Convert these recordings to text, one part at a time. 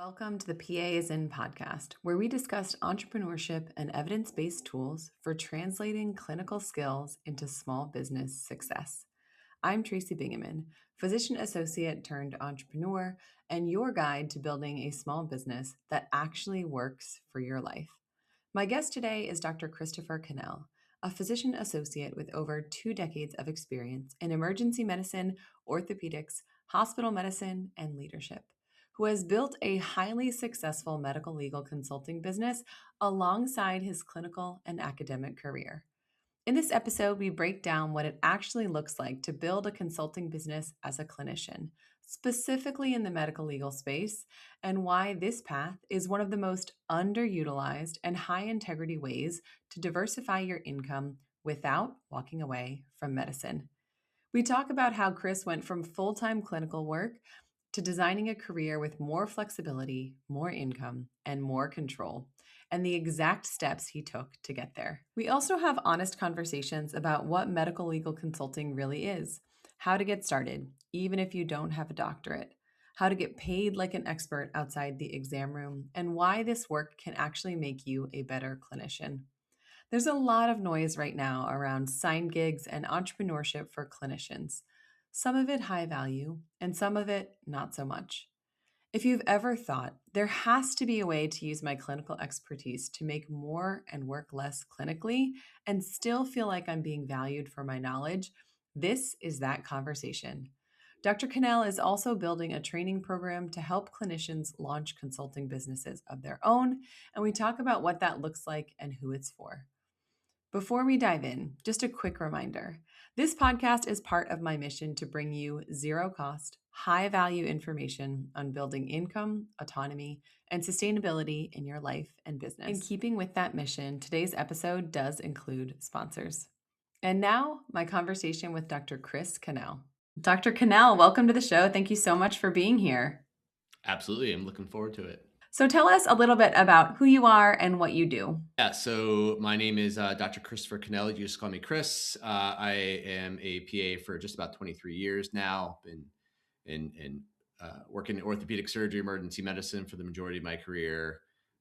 Welcome to the PA is In podcast, where we discuss entrepreneurship and evidence-based tools for translating clinical skills into small business success. I'm Tracy Bingaman, physician associate turned entrepreneur, and your guide to building a small business that actually works for your life. My guest today is Dr. Christopher Cannell, a physician associate with over 2 decades of experience in emergency medicine, orthopedics, hospital medicine, and leadership, who has built a highly successful medical legal consulting business alongside his clinical and academic career. In this episode, we break down what it actually looks like to build a consulting business as a clinician, specifically in the medical legal space, and why this path is one of the most underutilized and high integrity ways to diversify your income without walking away from medicine. We talk about how Chris went from full-time clinical work to designing a career with more flexibility, more income, and more control, and the exact steps he took to get there. We also have honest conversations about what medical legal consulting really is, how to get started, even if you don't have a doctorate, how to get paid like an expert outside the exam room, and why this work can actually make you a better clinician. There's a lot of noise right now around sign gigs and entrepreneurship for clinicians. Some of it high value, and some of it not so much. If you've ever thought there has to be a way to use my clinical expertise to make more and work less clinically and still feel like I'm being valued for my knowledge, this is that conversation. Dr. Cannell is also building a training program to help clinicians launch consulting businesses of their own, and we talk about what that looks like and who it's for. Before we dive in, just a quick reminder. This podcast is part of my mission to bring you zero-cost, high-value information on building income, autonomy, and sustainability in your life and business. In keeping with that mission, today's episode does include sponsors. And now, my conversation with Dr. Chris Cannell. Dr. Cannell, welcome to the show. Thank you so much for being here. Absolutely. I'm looking forward to it. So tell us a little bit about who you are and what you do. Yeah, so my name is Dr. Christopher Cannell. You just call me Chris. I am a PA for just about 23 years now. Been working in orthopedic surgery, emergency medicine for the majority of my career,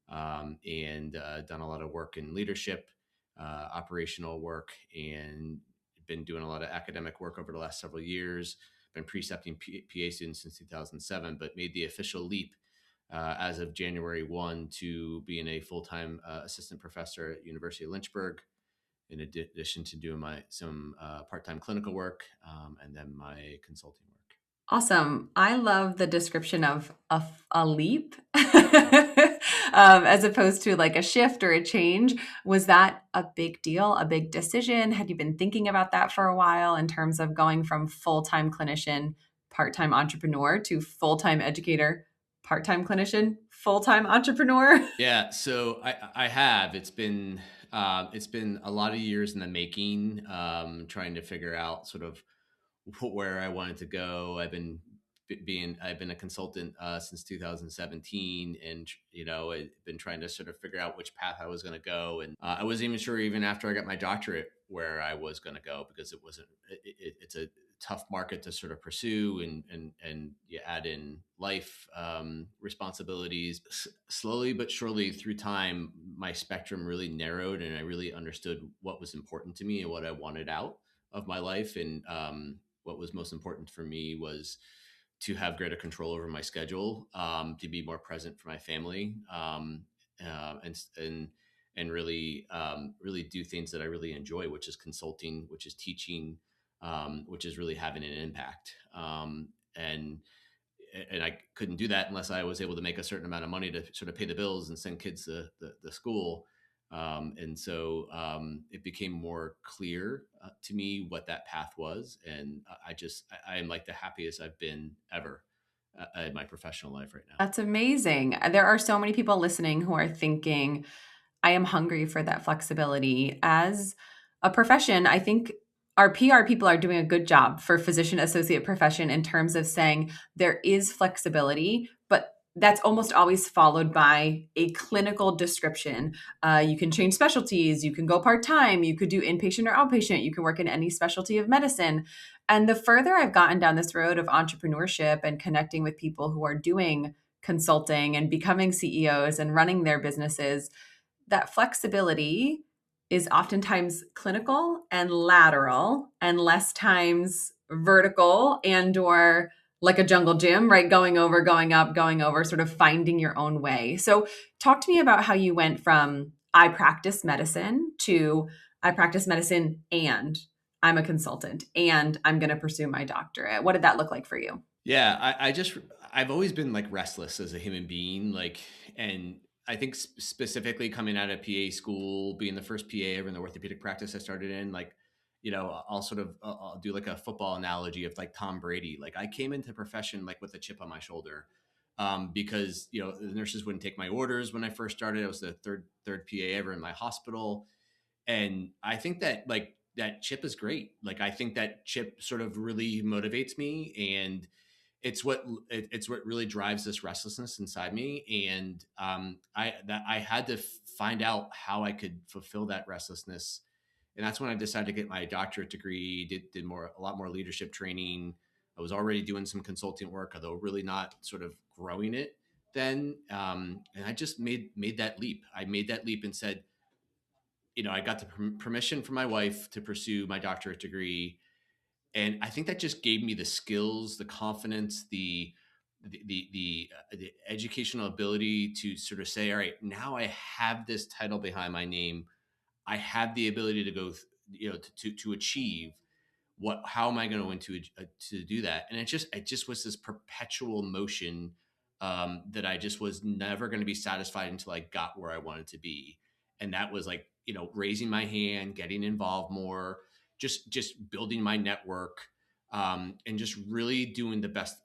and done a lot of work in leadership, operational work, and been doing a lot of academic work over the last several years. Been precepting PA students since 2007, but made the official leap as of January 1 to being a full-time assistant professor at University of Lynchburg, in addition to doing some part-time clinical work and then my consulting work. Awesome. I love the description of a leap as opposed to like a shift or a change. Was that a big deal, a big decision? Had you been thinking about that for a while in terms of going from full-time clinician, part-time entrepreneur to full-time educator, part-time clinician, full-time entrepreneur? Yeah, so I have. It's been a lot of years in the making, trying to figure out sort of where I wanted to go. I've been a consultant since 2017, and I've been trying to sort of figure out which path I was going to go. And I wasn't even sure, even after I got my doctorate, where I was going to go, because it's a tough market to sort of pursue, and you add in life responsibilities. Slowly but surely through time, my spectrum really narrowed, and I really understood what was important to me and what I wanted out of my life. And what was most important for me was to have greater control over my schedule, to be more present for my family, and really do things that I really enjoy, which is consulting, which is teaching, which is really having an impact. And I couldn't do that unless I was able to make a certain amount of money to sort of pay the bills and send kids to the school. And so it became more clear to me what that path was. And I am like the happiest I've been ever in my professional life right now. That's amazing. There are so many people listening who are thinking, I am hungry for that flexibility. As a profession, I think our PR people are doing a good job for physician associate profession in terms of saying there is flexibility, but that's almost always followed by a clinical description. You can change specialties, you can go part-time, you could do inpatient or outpatient, you can work in any specialty of medicine. And the further I've gotten down this road of entrepreneurship and connecting with people who are doing consulting and becoming CEOs and running their businesses, that flexibility is oftentimes clinical and lateral and less times vertical and or like a jungle gym, right? Going over, going up, going over, sort of finding your own way. So talk to me about how you went from I practice medicine to I practice medicine and I'm a consultant and I'm going to pursue my doctorate. What did that look like for you? Yeah, I've always been like restless as a human being, like, and I think specifically coming out of PA school, being the first PA ever in the orthopedic practice I started in, like, I'll sort of I'll do like a football analogy of like Tom Brady. Like I came into profession like with a chip on my shoulder, because the nurses wouldn't take my orders when I first started. I was the third PA ever in my hospital, and I think that like that chip is great. Like I think that chip sort of really motivates me, and it's what really drives this restlessness inside me. And I had to find out how I could fulfill that restlessness, and that's when I decided to get my doctorate degree. Did more a lot more leadership training. I was already doing some consulting work, although really not sort of growing it then. And I just made that leap. I made that leap and said, I got the permission from my wife to pursue my doctorate degree, and I think that just gave me the skills, the confidence, the educational ability to sort of say, all right, now I have this title behind my name. I have the ability to go, to achieve what. How am I going to do that? And it just was this perpetual motion, that I just was never going to be satisfied until I got where I wanted to be. And that was like, raising my hand, getting involved more, just building my network, and just really doing the best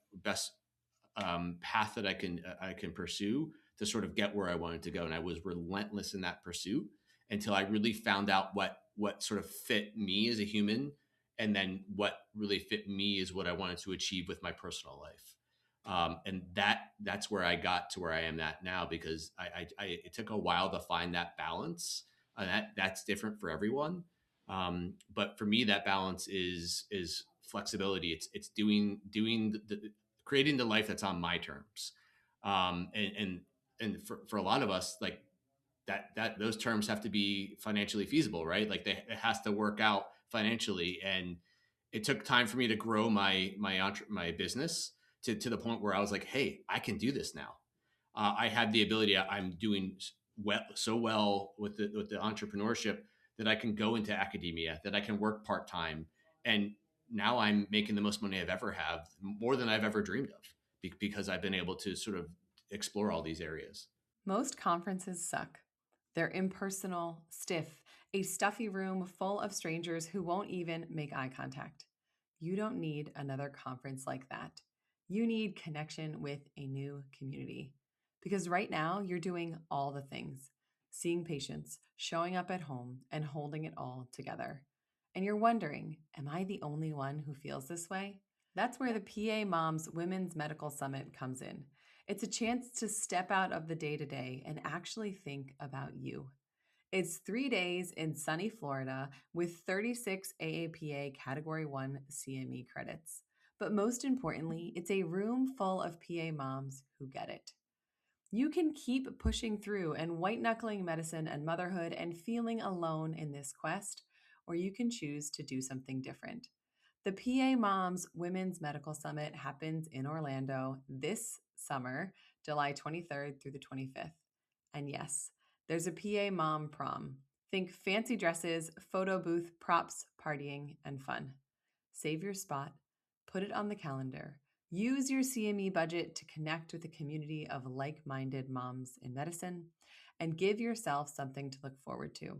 path that I can pursue to sort of get where I wanted to go. And I was relentless in that pursuit until I really found out what sort of fit me as a human, and then what really fit me is what I wanted to achieve with my personal life. And that's where I got to where I am at now, because it took a while to find that balance. That's different for everyone. But for me, that balance is flexibility. It's doing creating the life that's on my terms. And for a lot of us, like that those terms have to be financially feasible, right? Like it has to work out financially. And it took time for me to grow my business to the point where I was like, hey, I can do this now. I have the ability. I'm doing so well with the entrepreneurship that I can go into academia, that I can work part time, and now I'm making the most money I've ever have, more than I've ever dreamed of, because I've been able to sort of explore all these areas. Most conferences suck. They're impersonal, stiff, a stuffy room full of strangers who won't even make eye contact. You don't need another conference like that. You need connection with a new community. Because right now, you're doing all the things, seeing patients, showing up at home, and holding it all together. And you're wondering, am I the only one who feels this way? That's where the PA Moms Women's Medical Summit comes in. It's a chance to step out of the day to day and actually think about you. It's 3 days in sunny Florida with 36 AAPA Category 1 CME credits. But most importantly, it's a room full of PA moms who get it. You can keep pushing through and white knuckling medicine and motherhood and feeling alone in this quest, or you can choose to do something different. The PA Moms Women's Medical Summit happens in Orlando this summer, July 23rd through the 25th. And yes, there's a PA Mom Prom. Think fancy dresses, photo booth, props, partying, and fun. Save your spot, put it on the calendar. Use your CME budget to connect with a community of like minded moms in medicine and give yourself something to look forward to.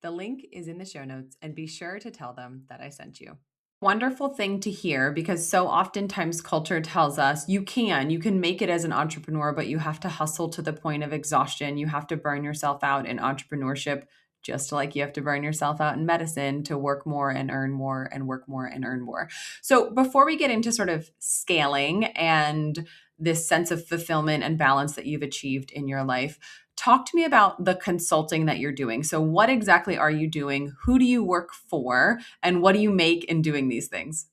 The link is in the show notes, and be sure to tell them that I sent you. Wonderful thing to hear, because so oftentimes culture tells us you can make it as an entrepreneur, but you have to hustle to the point of exhaustion. You have to burn yourself out in entrepreneurship, just like you have to burn yourself out in medicine to work more and earn more and work more and earn more. So before we get into sort of scaling and this sense of fulfillment and balance that you've achieved in your life, talk to me about the consulting that you're doing. So what exactly are you doing? Who do you work for? And what do you make in doing these things?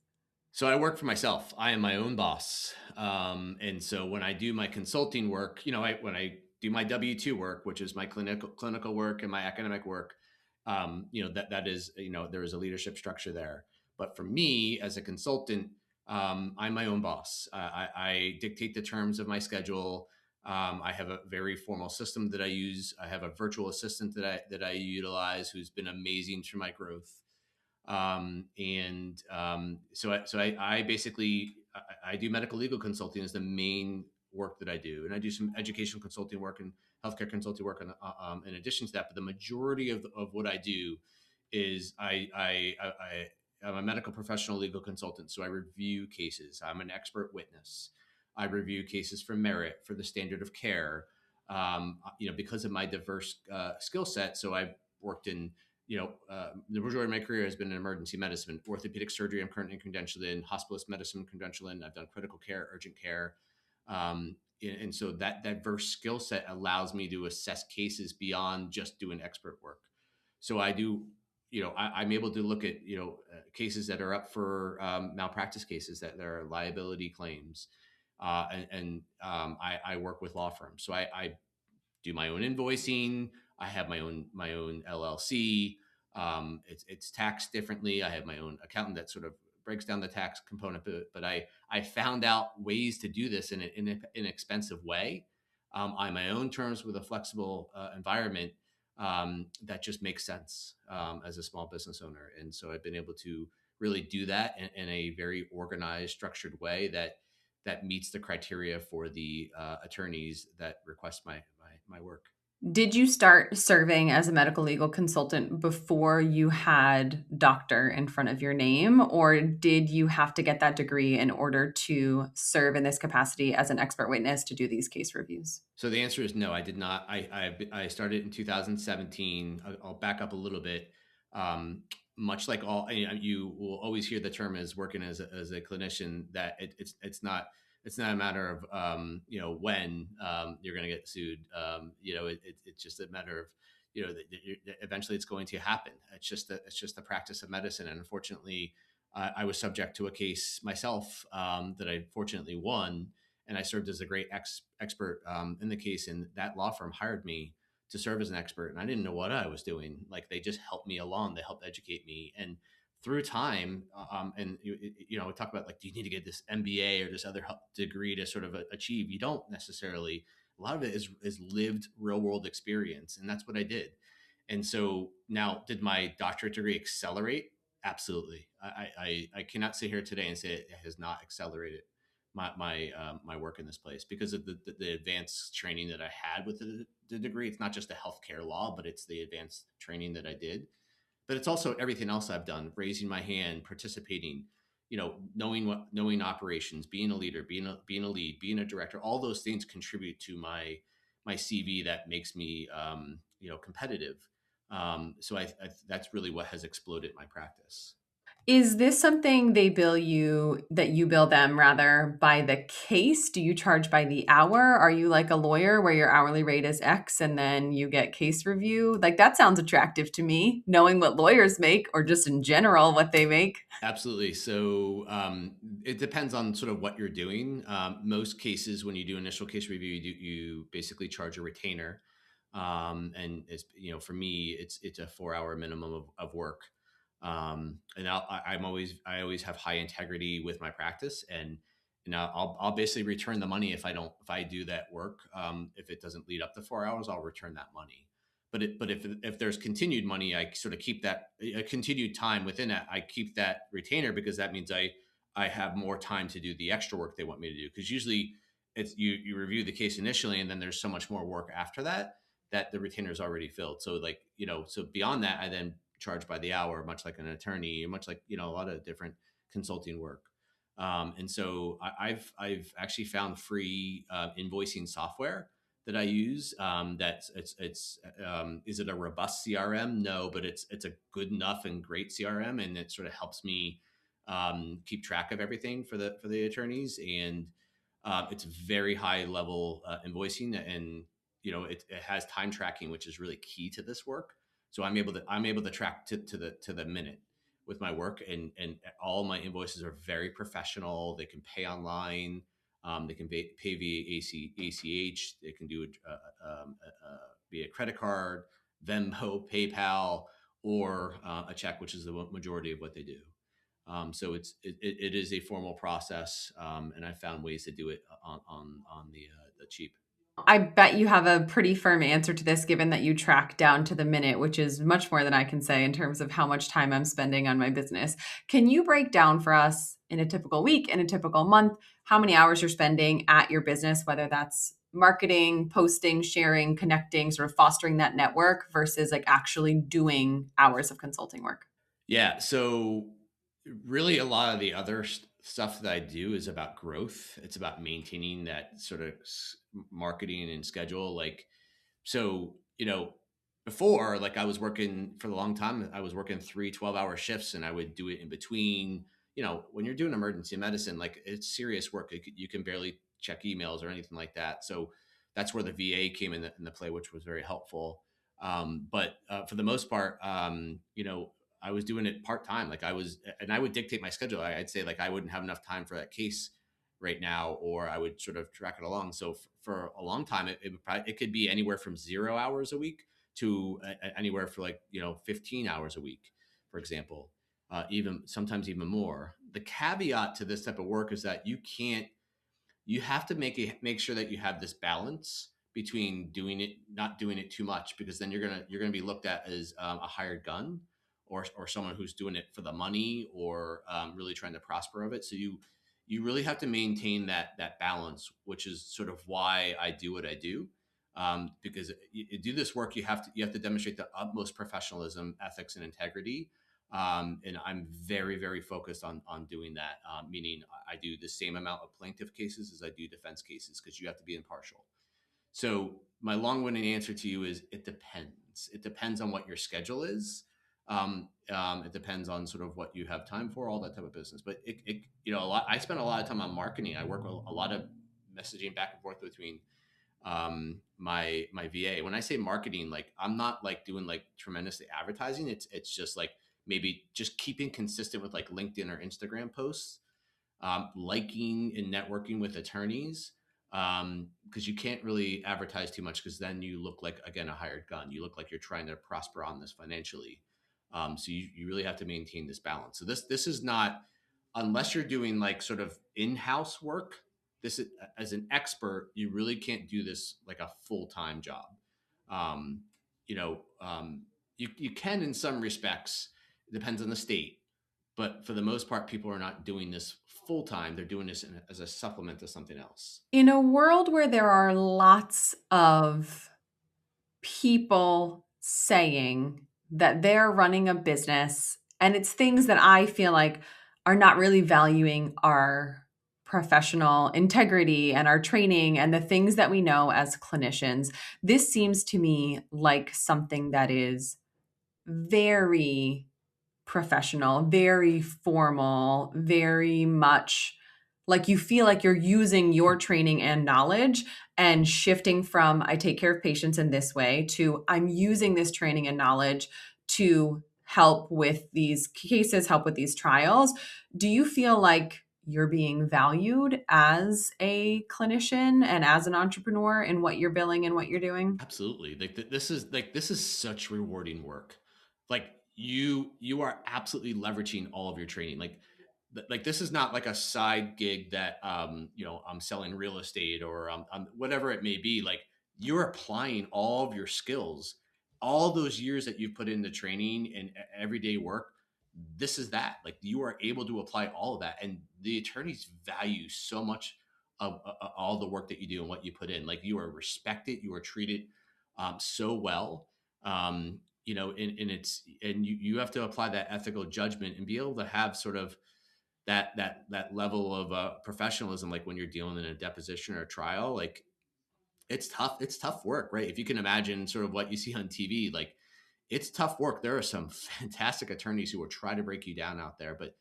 So I work for myself. I am my own boss. And so when I do my consulting work, when I do my W-2 work, which is my clinical work and my academic work, that is, there is a leadership structure there. But for me as a consultant, I'm my own boss. I dictate the terms of my schedule. I have a very formal system that I use. I have a virtual assistant that I utilize, who's been amazing for my growth. I basically I do medical legal consulting as the main work that I do, and I do some educational consulting work and healthcare consulting work in addition to that. But the majority of what I do is I'm a medical professional legal consultant, so I review cases. I'm an expert witness. I review cases for merit, for the standard of care. Because of my diverse skill set, so I've worked in the majority of my career has been in emergency medicine, orthopedic surgery. I'm currently credentialed in hospitalist medicine, credentialed in. I've done critical care, urgent care, and so that diverse skill set allows me to assess cases beyond just doing expert work. So I do, I'm able to look at cases that are up for malpractice cases that there are liability claims, I work with law firms. So I do my own invoicing. I have my own LLC. It's taxed differently. I have my own accountant that sort of breaks down the tax component, but I found out ways to do this in an inexpensive way, on my own terms with a flexible environment, that just makes sense, as a small business owner. And so I've been able to really do that in a very organized, structured way that meets the criteria for the attorneys that request my work. Did you start serving as a medical legal consultant before you had doctor in front of your name, or did you have to get that degree in order to serve in this capacity as an expert witness to do these case reviews? So the answer is no, I did not. I started in 2017. I'll back up a little bit. Much like you will always hear the term as working as a clinician, that it's not a matter of when you're going to get sued. It's just a matter of that eventually it's going to happen. It's just the practice of medicine, and unfortunately, I was subject to a case myself, that I fortunately won, and I served as a great expert, in the case. And that law firm hired me to serve as an expert, and I didn't know what I was doing. Like, they just helped me along. They helped educate me, and through time, and we talk about, like, do you need to get this MBA or this other degree to sort of achieve? You don't necessarily. A lot of it is lived real world experience, and that's what I did. And so now, did my doctorate degree accelerate? Absolutely. I cannot sit here today and say it has not accelerated my work in this place because of the advanced training that I had with the degree. It's not just the healthcare law, but it's the advanced training that I did. But it's also everything else I've done: raising my hand, participating, knowing operations, being a leader, being a lead, being a director. All those things contribute to my CV that makes me competitive. That's really what has exploded my practice. Is this something they bill you, that you bill them rather, by the case? Do you charge by the hour? Are you like a lawyer where your hourly rate is X and then you get case review? Like, that sounds attractive to me, knowing what lawyers make, or just in general what they make. Absolutely. So it depends on sort of what you're doing. Most cases, when you do initial case review, you basically charge a retainer, and it's for me, it's a 4 hour minimum of work. And I always have high integrity with my practice, and I'll basically return the money if I do that work. If it doesn't lead up to 4 hours, I'll return that money. But if there's continued money, I sort of keep that a continued time within that. I keep that retainer because that means I have more time to do the extra work they want me to do. Because usually it's you review the case initially, and then there's so much more work after that the retainer is already filled. So, like, so beyond that, I then charge by the hour, much like an attorney, much like a lot of different consulting work. And so I've actually found free invoicing software that I use. That's it's Is it a robust CRM? No, but it's a good enough and great CRM, and it sort of helps me keep track of everything for the attorneys. And it's very high level invoicing, and it has time tracking, which is really key to this work. So I'm able to track to the minute. with my work, and all my invoices are very professional. They can pay online. They can pay via ACH. They can do it via credit card, Venmo, PayPal, or a check, which is the majority of what they do. So it is a formal process, and I found ways to do it on the cheap. I bet you have a pretty firm answer to this, given that you track down to the minute, which is much more than I can say in terms of how much time I'm spending on my business. Can you break down for us in a typical week, in a typical month, how many hours you're spending at your business, whether that's marketing, posting, sharing, connecting, sort of fostering that network versus like actually doing hours of consulting work? Yeah. So really a lot of the other stuff that I do is about growth. It's about maintaining that sort of marketing and schedule. Like, so, before, like I was working for a long time, I was working 3 12-hour shifts, and I would do it in between. When you're doing emergency medicine, like it's serious work. You can barely check emails or anything like that. So that's where the VA came in the play, which was very helpful. But for the most part, I was doing it part time. And I would dictate my schedule. I'd say like I wouldn't have enough time for that case right now, or I would sort of track it along. So for a long time, it could be anywhere from 0 hours a week to anywhere for like 15 hours a week, for example, even sometimes even more. The caveat to this type of work is that you have to make sure that you have this balance between doing it, not doing it too much, because then you're gonna be looked at as a hired gun, or someone who's doing it for the money, or really trying to prosper of it. So you really have to maintain that balance, which is sort of why I do what I do. Because you do this work, you have to demonstrate the utmost professionalism, ethics, and integrity. And I'm very, very focused on doing that. Meaning, I do the same amount of plaintiff cases as I do defense cases, because you have to be impartial. So my long-winded answer to you is it depends. It depends on what your schedule is. It depends on sort of what you have time for, all that type of business. But a lot. I spend a lot of time on marketing. I work with a lot of messaging back and forth between my VA. When I say marketing, like I'm not like doing like tremendously advertising. It's just like maybe just keeping consistent with like LinkedIn or Instagram posts, liking and networking with attorneys, because you can't really advertise too much, because then you look like, again, a hired gun. You look like you're trying to prosper on this financially. So you really have to maintain this balance. So this is not, unless you're doing like sort of in-house work, this is, as an expert, you really can't do this like a full-time job. Um, you can in some respects. It depends on the state, but for the most part, people are not doing this full time. They're doing this as a supplement to something else. In a world where there are lots of people saying that they're running a business, and it's things that I feel like are not really valuing our professional integrity and our training and the things that we know as clinicians. This seems to me like something that is very professional, very formal, very much like you feel like you're using your training and knowledge and shifting from I take care of patients in this way to I'm using this training and knowledge to help with these cases, help with these trials. Do you feel like you're being valued as a clinician and as an entrepreneur in what you're billing and what you're doing? Absolutely. This is such rewarding work. Like you are absolutely leveraging all of your training. Like this is not like a side gig that I'm selling real estate, or whatever it may be. Like you're applying all of your skills, all those years that you've put into training and everyday work. This is that. Like you are able to apply all of that, and the attorneys value so much of all the work that you do and what you put in. Like you are respected, you are treated so well. And you have to apply that ethical judgment and be able to have sort of that level of professionalism, like when you're dealing in a deposition or a trial. Like it's tough work, right? If you can imagine sort of what you see on TV, like it's tough work. There are some fantastic attorneys who will try to break you down out there, but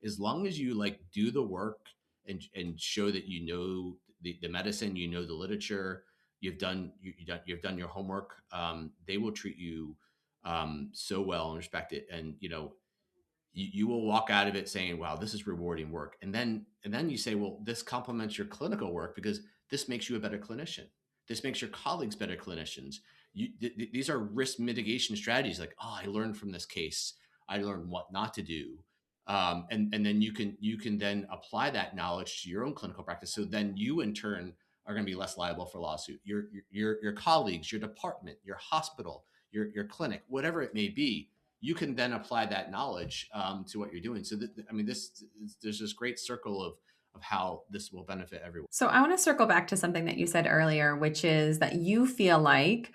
as long as you like do the work and show that you know the medicine, you know the literature, you've done your homework, they will treat you so well and respect it. And you will walk out of it saying, wow, this is rewarding work. And then you say, well, this complements your clinical work because this makes you a better clinician. This makes your colleagues better clinicians. These are risk mitigation strategies. Like, oh, I learned from this case. I learned what not to do. And then you can then apply that knowledge to your own clinical practice. So then you in turn are going to be less liable for lawsuit. Your colleagues, your department, your hospital, your clinic, whatever it may be, you can then apply that knowledge to what you're doing. So I mean, there's this great circle of how this will benefit everyone. So I want to circle back to something that you said earlier, which is that you feel like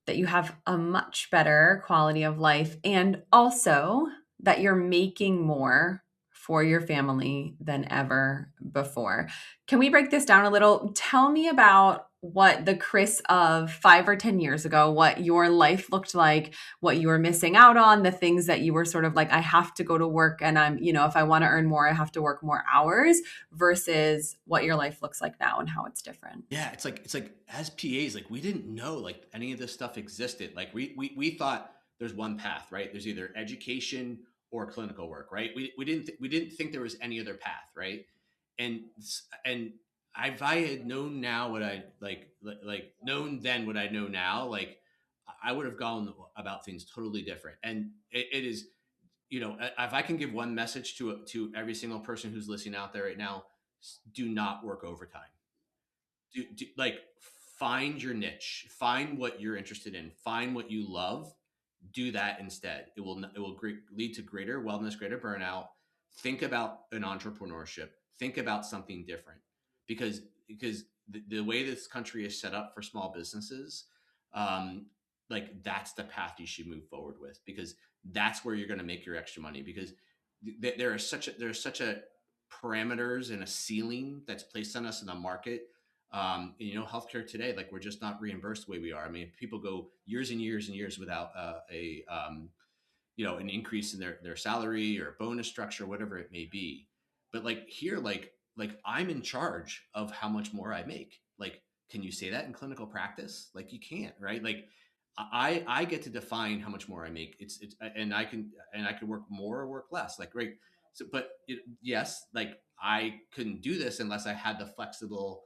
that you have a much better quality of life and also that you're making more for your family than ever before. Can we break this down a little? Tell me about what the Chris of 5 or 10 years ago, what your life looked like, what you were missing out on, the things that you were sort of like, I have to go to work and if I want to earn more, I have to work more hours versus what your life looks like now and how it's different. Yeah, it's like as PAs, like we didn't know like any of this stuff existed. Like we thought there's one path, right? There's either education or clinical work, right? We didn't think there was any other path, right? And if I had known now what I like known then what I know now, like I would have gone about things totally different. And it is, if I can give one message to every single person who's listening out there right now, do not work overtime. Like find your niche, find what you're interested in, find what you love, do that instead. It will lead to greater wellness, greater burnout. Think about an entrepreneurship, think about something different, because the way this country is set up for small businesses, um, like that's the path you should move forward with, because that's where you're going to make your extra money, because there's such a parameters and a ceiling that's placed on us in the market. Healthcare today, like we're just not reimbursed the way we are. I mean, people go years and years and years without an increase in their salary or bonus structure, whatever it may be. But like here, like I'm in charge of how much more I make. Like, can you say that in clinical practice? Like you can't, right? Like I get to define how much more I make. It's and I can work more or work less. Like, great. So, but yes, like I couldn't do this unless I had the flexible,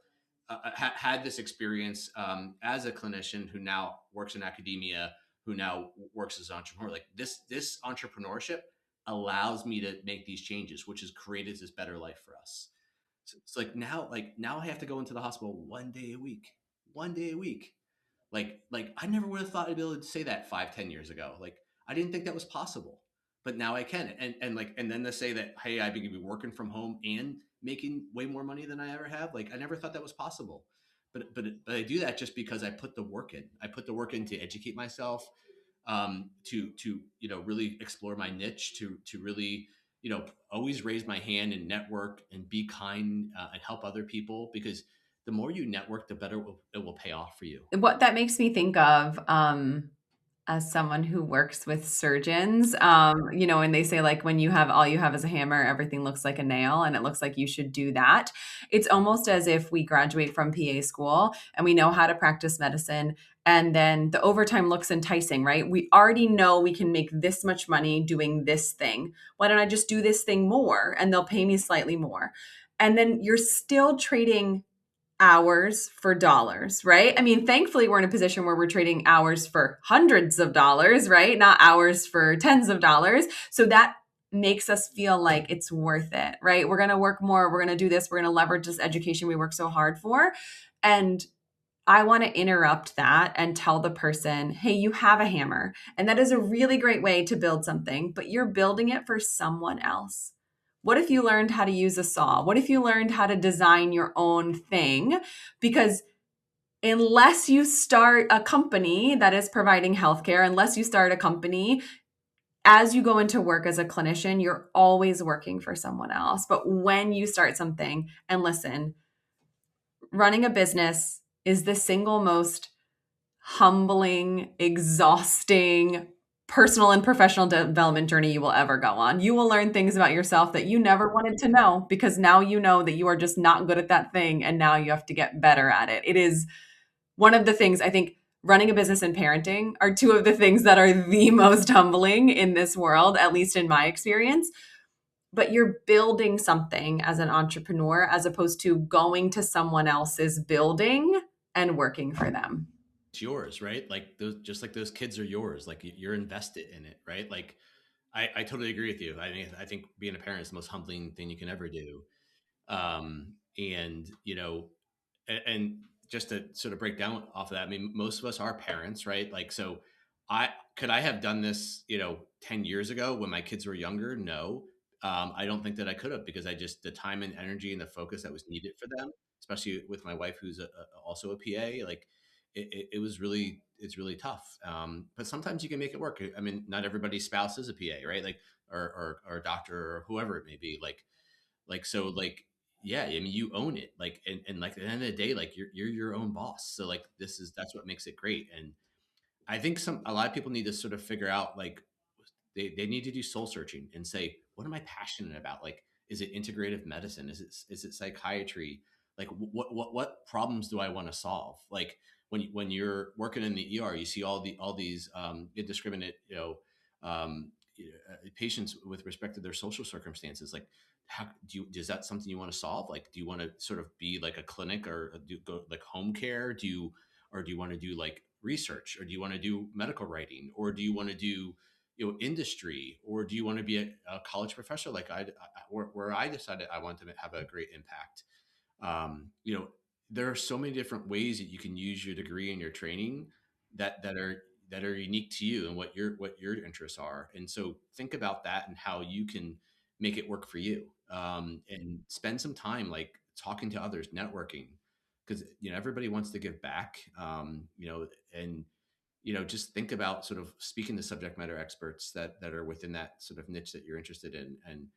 had this experience as a clinician who now works in academia, who now works as an entrepreneur. Like this entrepreneurship allows me to make these changes, which has created this better life for us. So it's like now I have to go into the hospital one day a week. Like I never would have thought I'd be able to say that 5, 10 years ago. Like I didn't think that was possible, but now I can. And then to say that, hey, I've been working from home and making way more money than I ever have. Like I never thought that was possible, but I do that just because I put the work in. I put the work in to educate myself, to really explore my niche, to really always raise my hand and network and be kind, and help other people, because the more you network, the better it will pay off for you. What that makes me think of, as someone who works with surgeons, and they say like when all you have is a hammer, everything looks like a nail, and it looks like you should do that. It's almost as if we graduate from PA school and we know how to practice medicine, and then the overtime looks enticing, right? We already know we can make this much money doing this thing. Why don't I just do this thing more and they'll pay me slightly more? And then you're still trading hours for dollars, right? I mean, thankfully, we're in a position where we're trading hours for hundreds of dollars, right? Not hours for tens of dollars. So that makes us feel like it's worth it, right? We're going to work more. We're going to do this. We're going to leverage this education we work so hard for. And I want to interrupt that and tell the person, hey, you have a hammer. And that is a really great way to build something, but you're building it for someone else. What if you learned how to use a saw? What if you learned how to design your own thing? Because unless you start a company that is providing healthcare, unless you start a company, as you go into work as a clinician, you're always working for someone else. But when you start something, and listen, running a business is the single most humbling, exhausting, personal and professional development journey you will ever go on. You will learn things about yourself that you never wanted to know, because now you know that you are just not good at that thing and now you have to get better at it. It is one of the things I think running a business and parenting are two of the things that are the most humbling in this world, at least in my experience. But you're building something as an entrepreneur as opposed to going to someone else's building and working for them. It's yours, right? Like those, just like those kids are yours. Like you're invested in it, right? Like I totally agree with you. I mean, I think being a parent is the most humbling thing you can ever do. And and just to sort of break down off of that, I mean, most of us are parents, right? Like, so I have done this, 10 years ago when my kids were younger? No. I don't think that I could have, because the time and energy and the focus that was needed for them, especially with my wife, who's also a PA, like it's really tough. But sometimes you can make it work. I mean, not everybody's spouse is a PA, right? Like, or a doctor or whoever it may be. So like, yeah, I mean, you own it. Like, and like at the end of the day, like you're your own boss. So like, that's what makes it great. And I think a lot of people need to sort of figure out, like, they need to do soul searching and say, what am I passionate about? Like, is it integrative medicine? Is it psychiatry? Like, what problems do I want to solve? Like, when you're working in the ER, you see all these indiscriminate, patients with respect to their social circumstances. Like, how is that something you want to solve? Like, do you want to sort of be like a clinic, or go like home care? Or do you want to do like research, or do you want to do medical writing, or do you want to do industry, or do you want to be a college professor, like where I decided I want to have a great impact? um, you know there are so many different ways that you can use your degree and your training that are unique to you and what your interests are. And so think about that and how you can make it work for you, and spend some time like talking to others, networking, because everybody wants to give back. And just think about sort of speaking to subject matter experts that are within that sort of niche that you're interested in, and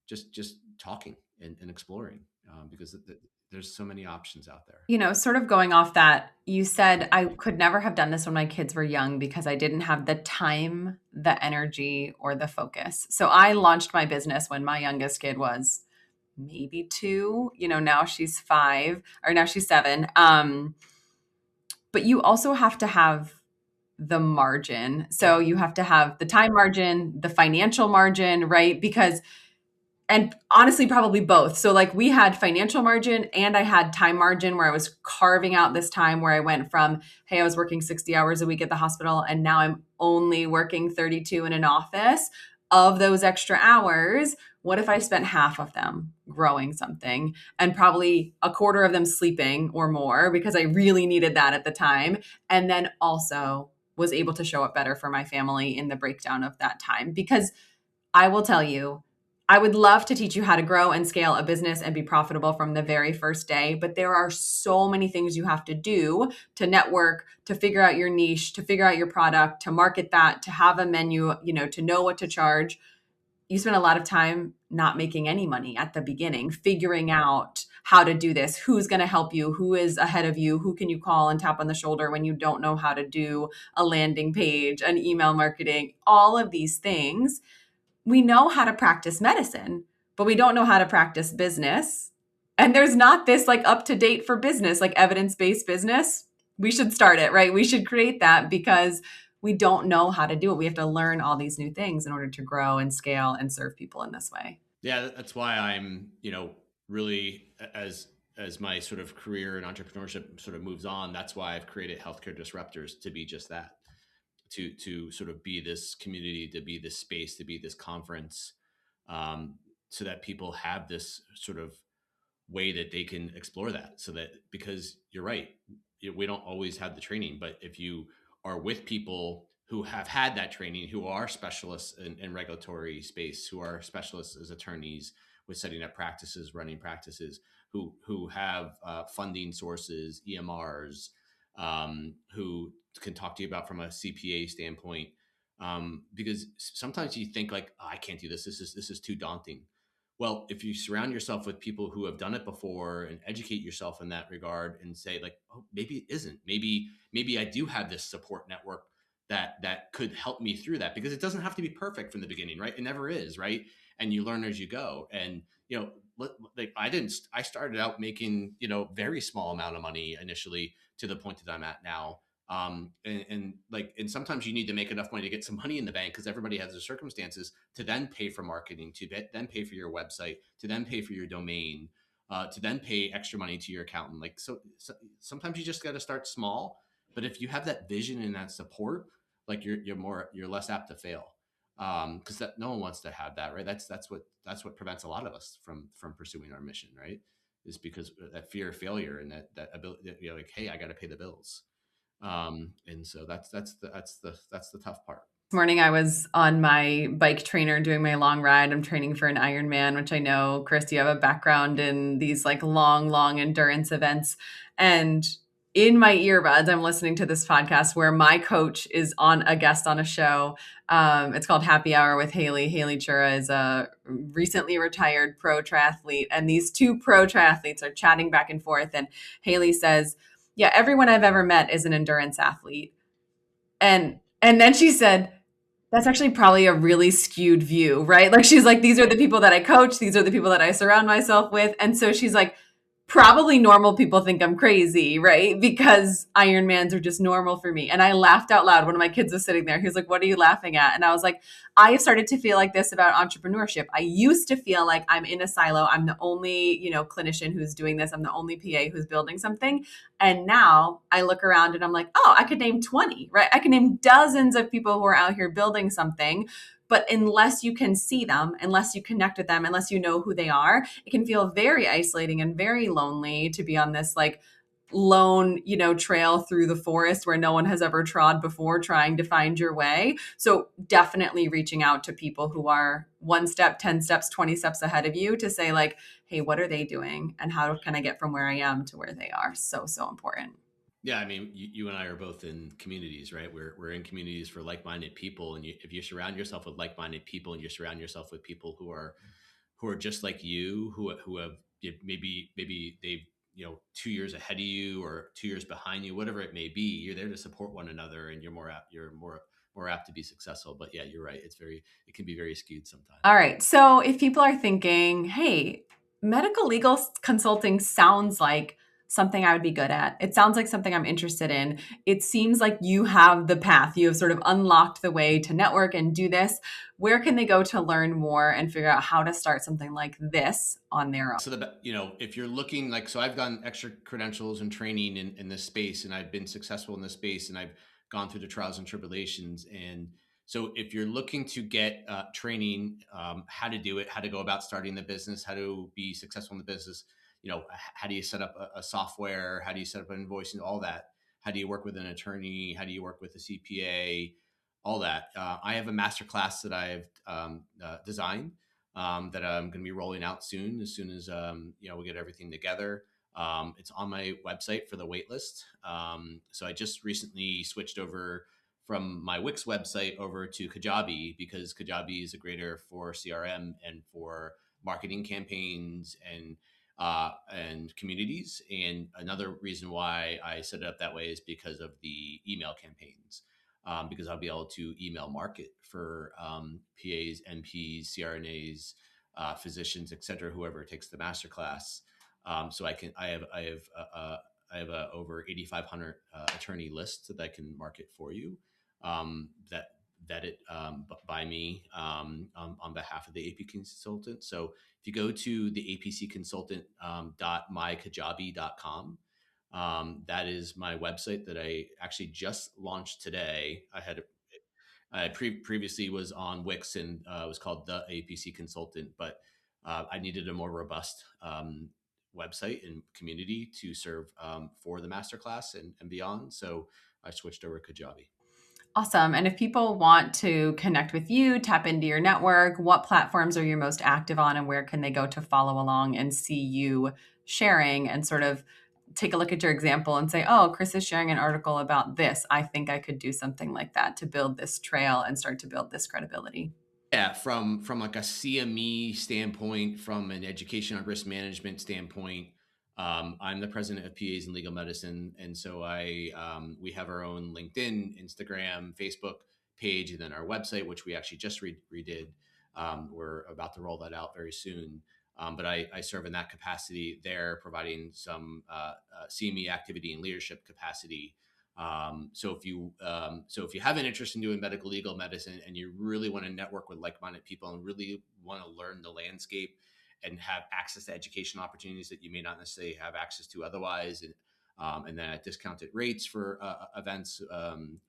just talking and exploring, because there's so many options out there. Sort of going off that, you said I could never have done this when my kids were young because I didn't have the time, the energy, or the focus. So I launched my business when my youngest kid was maybe two. Now she's 5, or now she's 7. But you also have to have the margin. So you have to have the time margin, the financial margin, right? And honestly, probably both. So like we had financial margin and I had time margin where I was carving out this time where I went from, hey, I was working 60 hours a week at the hospital and now I'm only working 32 in an office. Of those extra hours, what if I spent half of them growing something and probably a quarter of them sleeping or more because I really needed that at the time? And then also was able to show up better for my family in the breakdown of that time. Because I will tell you, I would love to teach you how to grow and scale a business and be profitable from the very first day, but there are so many things you have to do to network, to figure out your niche, to figure out your product, to market that, to have a menu, to know what to charge. You spend a lot of time not making any money at the beginning, figuring out how to do this, who's going to help you, who is ahead of you, who can you call and tap on the shoulder when you don't know how to do a landing page, an email marketing, all of these things. We know how to practice medicine, but we don't know how to practice business. And there's not this like up to date for business, like evidence-based business. We should start it, right? We should create that because we don't know how to do it. We have to learn all these new things in order to grow and scale and serve people in this way. Yeah, that's why I'm, really, as my sort of career and entrepreneurship sort of moves on, that's why I've created Healthcare Disruptors, to be just that, to sort of be this community, to be this space, to be this conference, so that people have this sort of way that they can explore that. So that, because you're right, we don't always have the training, but if you are with people who have had that training, who are specialists in regulatory space, who are specialists as attorneys with setting up practices, running practices, who have funding sources, EMRs, who can talk to you about from a CPA standpoint. Because sometimes you think like, oh, I can't do this. This is too daunting. Well, if you surround yourself with people who have done it before and educate yourself in that regard and say like, oh, maybe it isn't. Maybe I do have this support network that could help me through that, because it doesn't have to be perfect from the beginning, right? It never is, right? And you learn as you go. And like I started out making very small amount of money initially to the point that I'm at now. And sometimes you need to make enough money to get some money in the bank because everybody has their circumstances to then pay for marketing, then pay for your website, to then pay for your domain, to then pay extra money to your accountant. So sometimes you just got to start small. But if you have that vision and that support, like you're less apt to fail, because that no one wants to have that, right? That's what prevents a lot of us from pursuing our mission, right? Is because that fear of failure and that ability, like, hey, I got to pay the bills. And so that's the tough part. This morning I was on my bike trainer doing my long ride. I'm training for an Ironman, which I know, Chris, you have a background in these like long endurance events. And in my earbuds, I'm listening to this podcast where my coach is on a guest on a show. It's called Happy Hour with Haley. Haley Chura is a recently retired pro triathlete. And these two pro triathletes are chatting back and forth. And Haley says, yeah, everyone I've ever met is an endurance athlete. And then she said, that's actually probably a really skewed view, right? Like she's like, these are the people that I coach, these are the people that I surround myself with. And so she's like, probably normal people think I'm crazy, right? Because Ironmans are just normal for me. And I laughed out loud. One of my kids was sitting there. He was like, what are you laughing at? And I was like, I have started to feel like this about entrepreneurship. I used to feel like I'm in a silo. I'm the only, clinician who's doing this. I'm the only PA who's building something. And now I look around and I'm like, oh, I could name 20, right? I can name dozens of people who are out here building something. But unless you can see them, unless you connect with them, unless you know who they are, it can feel very isolating and very lonely to be on this like lone, trail through the forest where no one has ever trod before trying to find your way. So definitely reaching out to people who are one step, 10 steps, 20 steps ahead of you to say like, hey, what are they doing? And how can I get from where I am to where they are? So, so important. Yeah, I mean, you and I are both in communities, right? We're in communities for like-minded people, and if you surround yourself with like-minded people, and you surround yourself with people who are just like you, who have maybe they've 2 years ahead of you or 2 years behind you, whatever it may be, you're there to support one another, and you're more apt to be successful. But yeah, you're right. It can be very skewed sometimes. All right. So if people are thinking, hey, medical legal consulting sounds like something I would be good at. It sounds like something I'm interested in. It seems like you have the path. You have sort of unlocked the way to network and do this. Where can they go to learn more and figure out how to start something like this on their own? So if you're looking like, so I've done extra credentials and training in this space, and I've been successful in this space, and I've gone through the trials and tribulations. And so if you're looking to get training, how to do it, how to go about starting the business, how to be successful in the business, how do you set up a software? How do you set up an invoicing? All that. How do you work with an attorney? How do you work with a CPA? All that. I have a master class that I've designed that I'm going to be rolling out soon as we get everything together. It's on my website for the waitlist. So I just recently switched over from my Wix website over to Kajabi because Kajabi is a grader for CRM and for marketing campaigns and communities. And another reason why I set it up that way is because of the email campaigns. Because I'll be able to email market for PAs, NPs, CRNAs, physicians, et cetera, whoever takes the masterclass. So I have a over 8,500 attorney list that I can market for you. That vetted by me on behalf of the AP consultant. So if you go to the APC consultant .mykajabi.com, that is my website that I actually just launched today. I previously was on Wix and was called the APC Consultant, but I needed a more robust website and community to serve for the masterclass and beyond. So I switched over to Kajabi. Awesome. And if people want to connect with you, tap into your network, what platforms are you most active on and where can they go to follow along and see you sharing and sort of take a look at your example and say, oh, Chris is sharing an article about this. I think I could do something like that to build this trail and start to build this credibility. Yeah, from like a CME standpoint, from an education on risk management standpoint, I'm the president of PAs in legal medicine, and so we have our own LinkedIn, Instagram, Facebook page, and then our website, which we actually just redid. We're about to roll that out very soon. But I serve in that capacity there, providing some CME activity and leadership capacity. So if you have an interest in doing medical legal medicine and you really want to network with like-minded people and really want to learn the landscape and have access to education opportunities that you may not necessarily have access to otherwise, and then at discounted rates for events,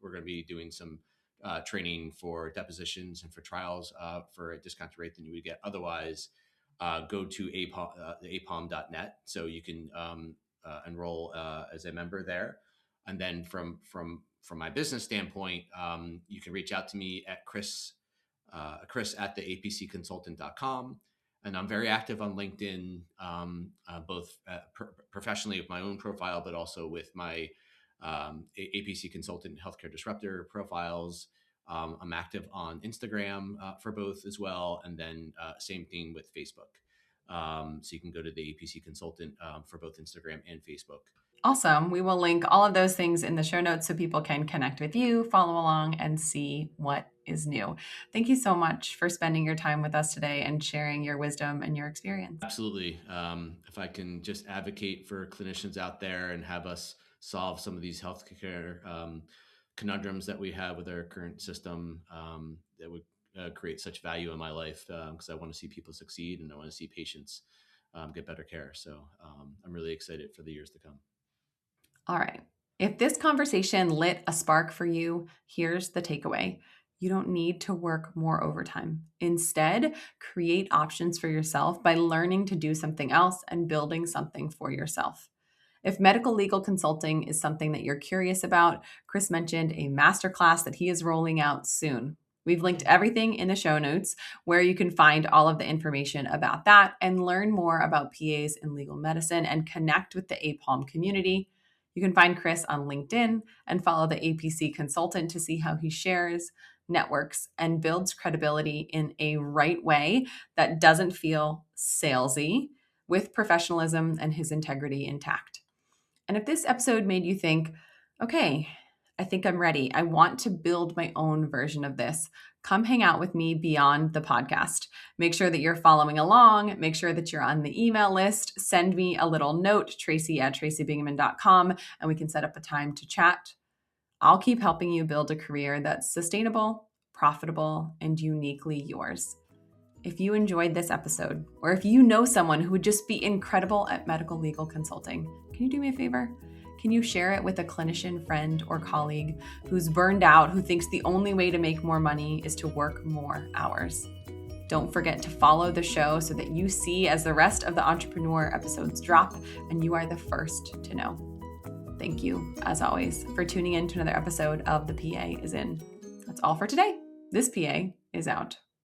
we're going to be doing some training for depositions and for trials for a discounted rate than you would get otherwise. Go to apom.net so you can enroll as a member there. And then from my business standpoint, you can reach out to me at Chris at the apcconsultant.com. And I'm very active on LinkedIn, both professionally with my own profile, but also with my APC consultant healthcare disruptor profiles. I'm active on Instagram for both as well. And then same thing with Facebook. So you can go to the APC consultant for both Instagram and Facebook. Awesome. We will link all of those things in the show notes so people can connect with you, follow along, and see what is new. Thank you so much for spending your time with us today and sharing your wisdom and your experience. Absolutely. If I can just advocate for clinicians out there and have us solve some of these healthcare conundrums that we have with our current system, that would create such value in my life, because I want to see people succeed and I want to see patients get better care. So I'm really excited for the years to come. All right. If this conversation lit a spark for you, here's the takeaway. You don't need to work more overtime. Instead, create options for yourself by learning to do something else and building something for yourself. If medical legal consulting is something that you're curious about, Chris mentioned a masterclass that he is rolling out soon. We've linked everything in the show notes where you can find all of the information about that and learn more about PAs in legal medicine and connect with the APOM community. You can find Chris on LinkedIn and follow the APC consultant to see how he shares, networks, and builds credibility in a right way that doesn't feel salesy, with professionalism and his integrity intact. And if this episode made you think, okay, I think I'm ready, I want to build my own version of this, come hang out with me beyond the podcast. Make sure that you're following along. Make sure that you're on the email list. Send me a little note, tracy@tracybingaman.com, and we can set up a time to chat. I'll keep helping you build a career that's sustainable, profitable, and uniquely yours. If you enjoyed this episode, or if you know someone who would just be incredible at medical legal consulting, can you do me a favor? Can you share it with a clinician friend or colleague who's burned out, who thinks the only way to make more money is to work more hours? Don't forget to follow the show so that you see as the rest of the Entrepreneur episodes drop and you are the first to know. Thank you, as always, for tuning in to another episode of The PA is In. That's all for today. This PA is out.